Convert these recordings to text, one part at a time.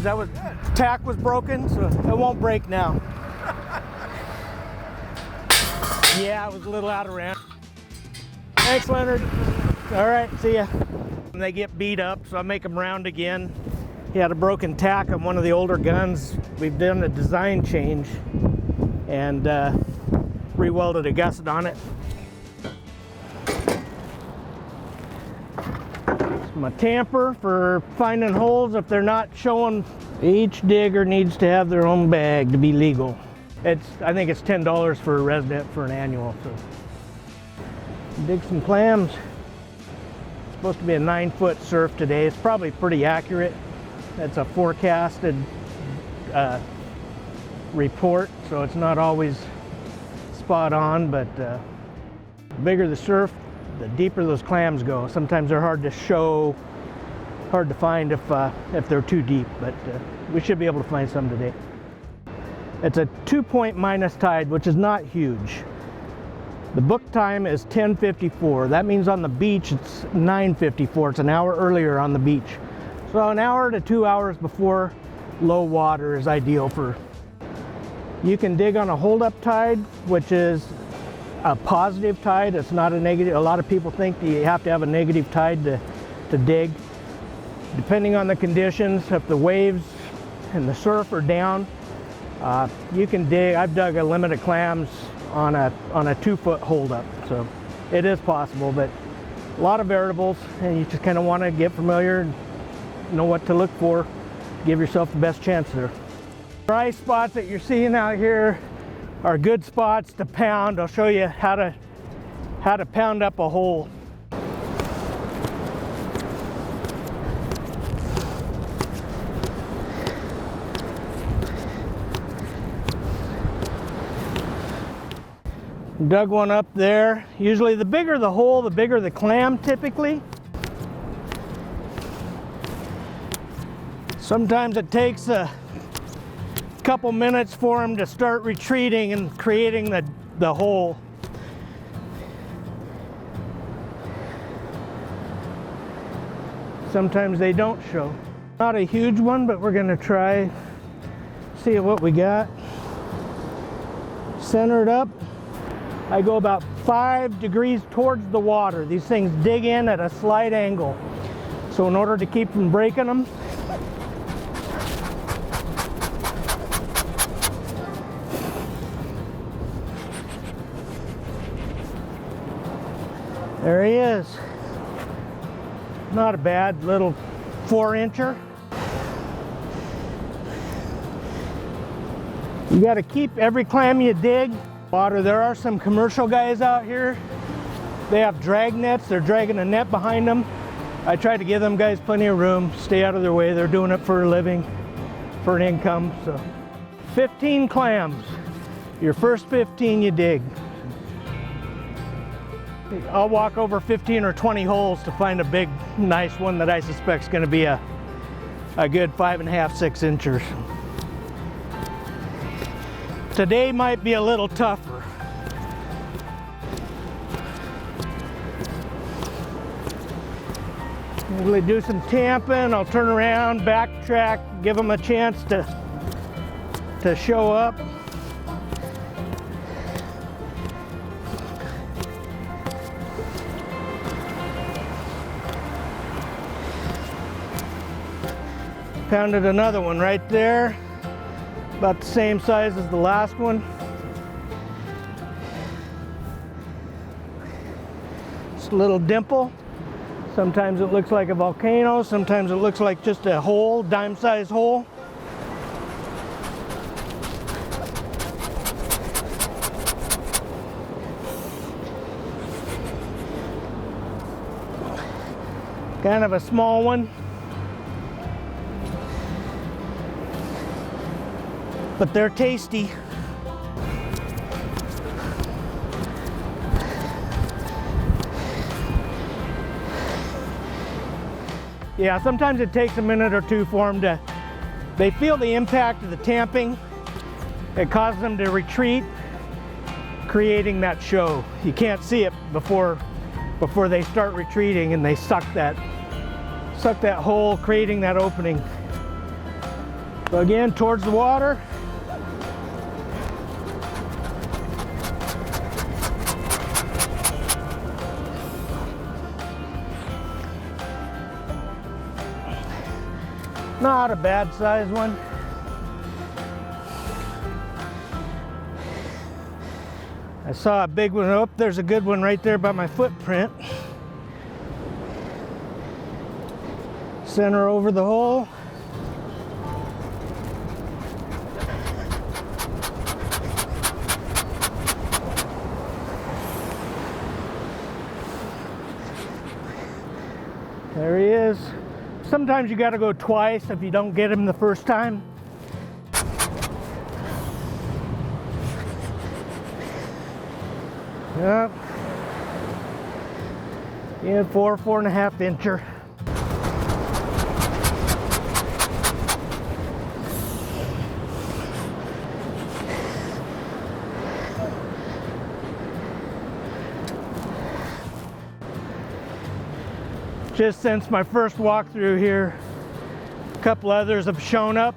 because that was tack was broken, so it won't break now. Yeah, it was a little out of round. Thanks, Leonard. All right, see ya. And they get beat up, so I make them round again. He had a broken tack on one of the older guns. We've done a design change and re-welded a gusset on it. It's my tamper for finding holes if they're not showing. Each digger needs to have their own bag to be legal. I think it's $10 for a resident for an annual. So dig some clams. It's supposed to be a 9-foot surf today. It's probably pretty accurate. It's a forecasted report, so it's not always spot on, but the bigger the surf, the deeper those clams go. Sometimes they're hard to show, hard to find if they're too deep, but we should be able to find some today. It's a 2-point minus tide, which is not huge. The book time is 10:54. That means on the beach it's 9:54. It's an hour earlier on the beach. So an hour to 2 hours before low water is ideal for. You can dig on a hold-up tide, which is a positive tide. It's not a negative. A lot of people think that you have to have a negative tide to dig. Depending on the conditions, if the waves and the surf are down, you can dig. I've dug a limit of clams on a 2-foot hold-up, so it is possible, but a lot of variables, and you just kind of want to get familiar and know what to look for. Give yourself the best chance there. Dry spots that you're seeing out here are good spots to pound. I'll show you how to pound up a hole. Dug one up there. Usually the bigger the hole, the bigger the clam typically. Sometimes it takes a couple minutes for them to start retreating and creating the hole. Sometimes they don't show. Not a huge one, but we're gonna try, see what we got. Center it up. I go about 5 degrees towards the water. These things dig in at a slight angle. So in order to keep from breaking them, there he is. Not a bad little 4-incher. You got to keep every clam you dig water. There are some commercial guys out here. They have drag nets. They're dragging a net behind them. I try to give them guys plenty of room. Stay out of their way. They're doing it for a living, for an income. So 15 clams. Your first 15 you dig. I'll walk over 15 or 20 holes to find a big, nice one that I suspect is going to be a good 5.5, 6 inchers. Today might be a little tougher. We'll do some tamping. I'll turn around, backtrack, give them a chance to show up. Pounded another one right there. About the same size as the last one. Just a little dimple. Sometimes it looks like a volcano, sometimes it looks like just a hole, dime-sized hole. Kind of a small one. But they're tasty. Yeah, sometimes it takes a minute or two for them they feel the impact of the tamping. It causes them to retreat, creating that show. You can't see it before they start retreating, and they suck that hole, creating that opening. So again, towards the water. Not a bad sized one. I saw a big one. Oh, there's a good one right there by my footprint. Center over the hole. There he is. Sometimes you got to go twice if you don't get him the first time. Yep. Yeah, 4.5 incher. Just since my first walkthrough here, a couple others have shown up.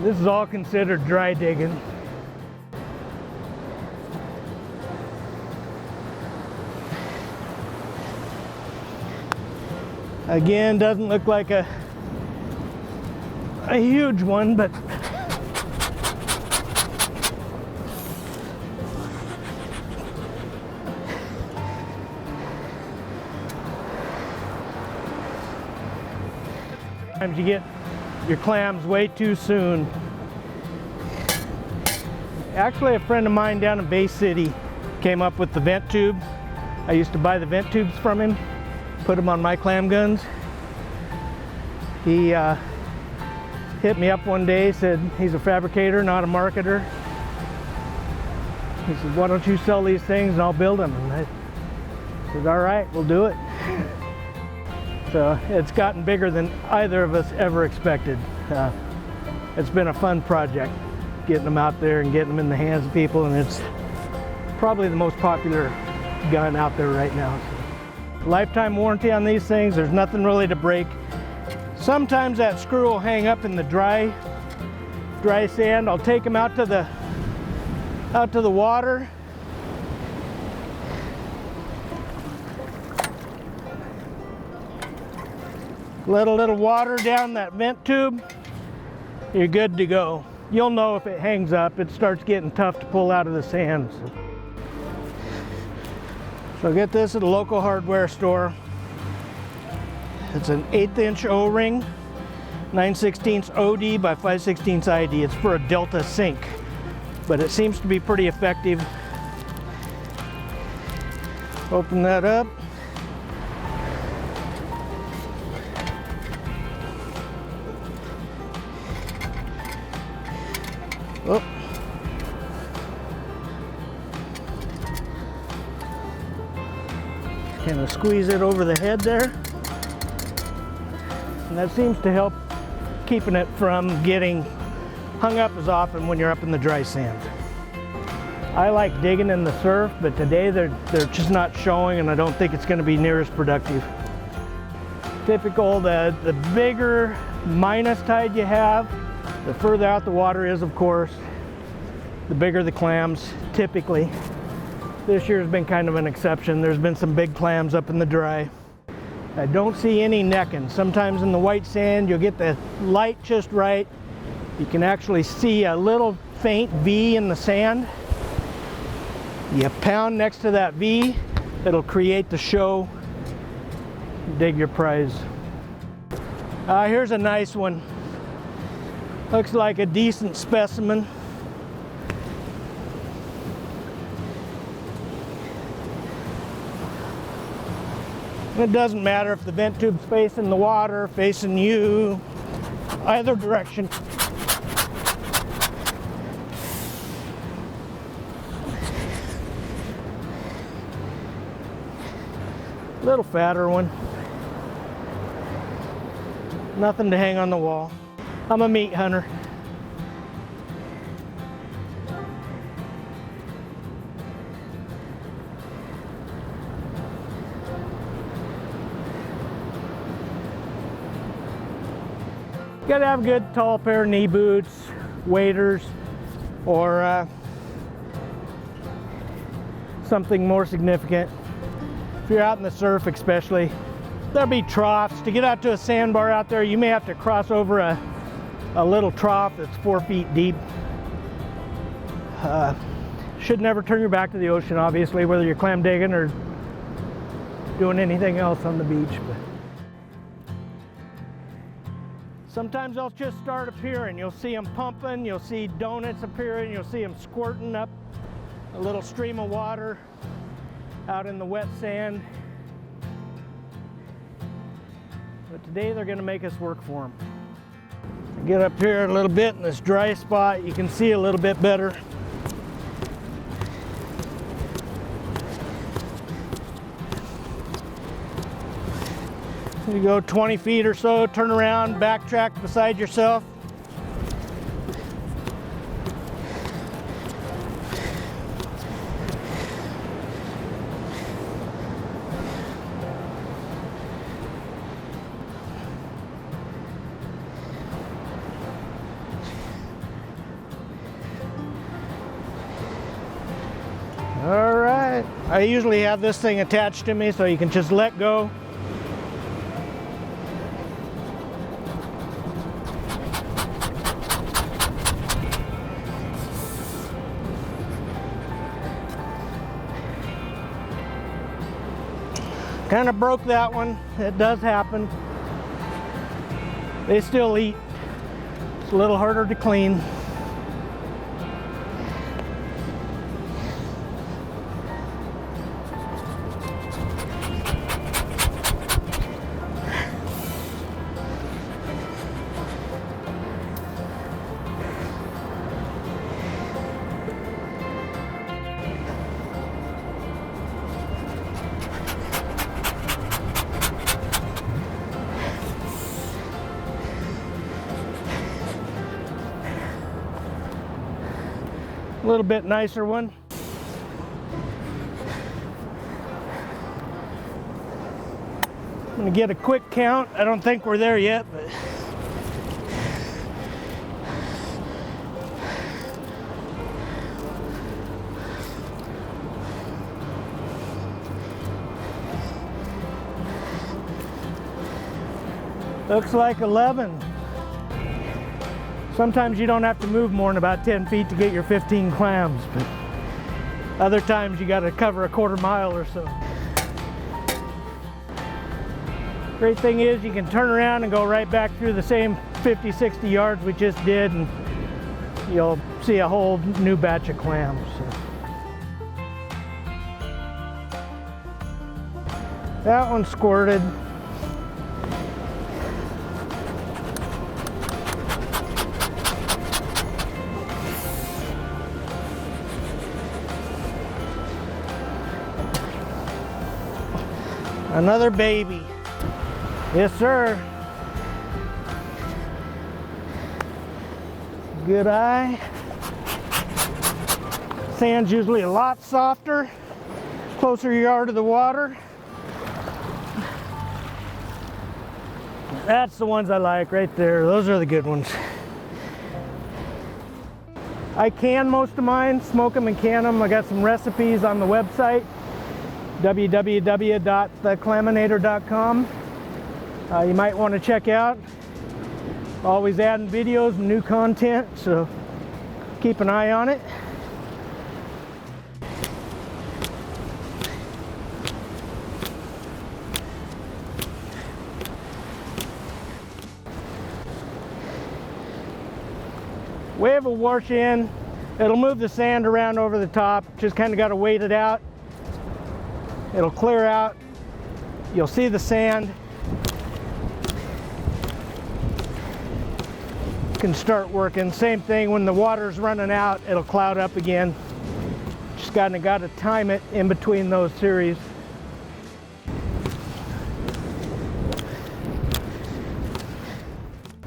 This is all considered dry digging. Again, doesn't look like a huge one, but sometimes you get your clams way too soon. Actually, a friend of mine down in Bay City came up with the vent tubes. I used to buy the vent tubes from him, put them on my clam guns. He hit me up one day, said he's a fabricator, not a marketer. He said, why don't you sell these things and I'll build them? And I said, all right, we'll do it. So it's gotten bigger than either of us ever expected. It's been a fun project, getting them out there and getting them in the hands of people, and it's probably the most popular gun out there right now. Lifetime warranty on these things. There's nothing really to break. Sometimes that screw will hang up in the dry sand. I'll take them out to the water. Let a little water down that vent tube. You're good to go. You'll know if it hangs up. It starts getting tough to pull out of the sand. So get this at a local hardware store. It's an 1/8 inch O-ring, 9/16 OD by 5/16 ID. It's for a Delta sink, but it seems to be pretty effective. Open that up. Oh. Kind of squeeze it over the head there. And that seems to help keeping it from getting hung up as often when you're up in the dry sand. I like digging in the surf, but today they're just not showing, and I don't think it's going to be near as productive. Typical, the bigger minus tide you have, the further out the water is, of course, the bigger the clams, typically. This year has been kind of an exception. There's been some big clams up in the dry. I don't see any necking. Sometimes in the white sand, you'll get the light just right. You can actually see a little faint V in the sand. You pound next to that V, it'll create the show. Dig your prize. Here's a nice one. Looks like a decent specimen. It doesn't matter if the vent tube's facing the water, facing you, either direction. Little fatter one. Nothing to hang on the wall. I'm a meat hunter. You gotta have a good tall pair of knee boots, waders, or something more significant. If you're out in the surf especially, there'll be troughs. To get out to a sandbar out there, you may have to cross over a little trough that's 4 feet deep. Should never turn your back to the ocean, obviously, whether you're clam digging or doing anything else on the beach. But sometimes they'll just start appearing. You'll see them pumping, you'll see donuts appearing, you'll see them squirting up a little stream of water out in the wet sand. But today they're going to make us work for them. Get up here a little bit in this dry spot, you can see a little bit better. You go 20 feet or so, turn around, backtrack beside yourself. All right, I usually have this thing attached to me so you can just let go. Kind of broke that one. It does happen. They still eat. It's a little harder to clean. A little bit nicer one. I'm gonna get a quick count. I don't think we're there yet, but looks like 11. Sometimes you don't have to move more than about 10 feet to get your 15 clams, but other times you got to cover a quarter mile or so. Great thing is you can turn around and go right back through the same 50, 60 yards we just did, and you'll see a whole new batch of clams. So. That one squirted. Another baby. Yes, sir. Good eye. Sand's usually a lot softer, closer you are to the water. That's the ones I like right there. Those are the good ones. I can most of mine, smoke them and can them. I got some recipes on the website, www.theclaminator.com. You might want to check out. Always adding videos and new content, so keep an eye on it. Wave a wash in. It'll move the sand around over the top. Just kind of got to wait it out. It'll clear out. You'll see the sand. You can start working. Same thing when the water's running out, it'll cloud up again. Just got to time it in between those series.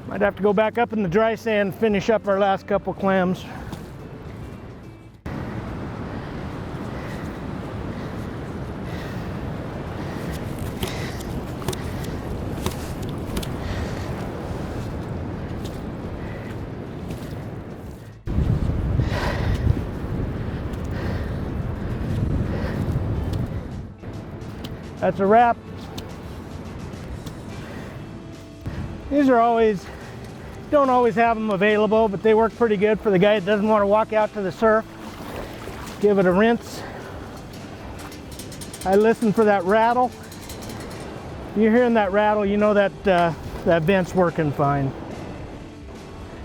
Might have to go back up in the dry sand and finish up our last couple clams. That's a wrap. These are always, don't always have them available, but they work pretty good for the guy that doesn't want to walk out to the surf. Give it a rinse. I listen for that rattle. If you're hearing that rattle, you know that that vent's working fine.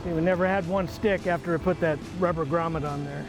See, we never had one stick after I put that rubber grommet on there.